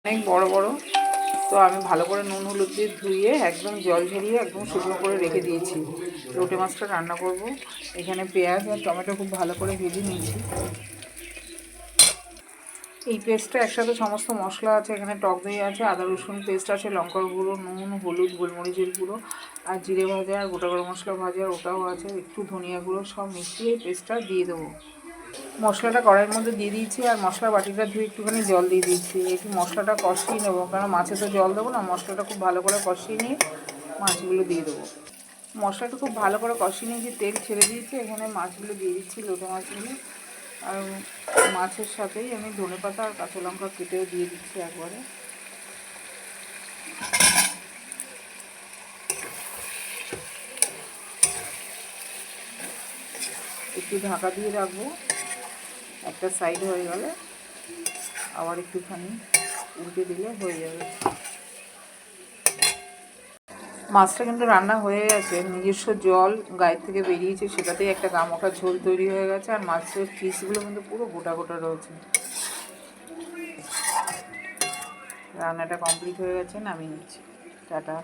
অনেক বড় বড়। তো আমি ভালো করে নুন হলুদ দিয়ে ধুয়ে একদম জল ঝরিয়ে একদম শুকনো করে রেখে দিয়েছি। লোটে মাছটা রান্না করব। এখানে পেঁয়াজ আর টমেটো খুব ভালো করে ভেজে নিয়েছি। এই পেস্টটা একসাথে সমস্ত মশলা আছে, এখানে টক দই আছে, আদা রসুন পেস্ট আছে, লঙ্কার গুঁড়ো, নুন, হলুদ, গোলমরিচের গুঁড়ো আর জিরে ভাজা আর গোটা গরম মশলা ভাজা ওটাও আছে, একটু ধনিয়া গুঁড়ো, সব মিশিয়ে পেস্টটা দিয়ে দেবো। মশলাটা কড়াইয়ের মধ্যে দিয়ে দিয়েছি আর মশলা বাটিটা ধুয়ে একটুখানি জল দিয়ে দিয়েছি। একটু মশলাটা কষিয়ে নেবো, কারণ মাছে তো জল দেবো না। মশলাটা খুব ভালো করে কষিয়ে নিয়ে মাছগুলো দিয়ে দেবো। মশলাটা খুব ভালো করে কষিয়ে নিয়েছি, তেল ছেড়ে দিয়েছি। এখানে মাছগুলো দিয়ে দিচ্ছি, লোটে মাছগুলো। আর মাছের সাথেই আমি ধনেপাতা আর কাঁচা লঙ্কা কেটেও দিয়ে দিচ্ছি একবারে। একটু ঢাকা দিয়ে রাখবো, একটা সাইড হয়ে গেলে আবার একটুখানি উল্টে দিলে হয়ে যাবে। মাছটা কিন্তু রান্না হয়ে গেছে, নিজস্ব জল গায়ের থেকে বেরিয়েছে, সেটাতেই একটা গামাখা ঝোল তৈরি হয়ে গেছে। আর মাছের পিসগুলো কিন্তু পুরো গোটা গোটা রয়েছে। রান্নাটা কমপ্লিট হয়ে গেছে, নামিয়ে নিচ্ছি। টাটা।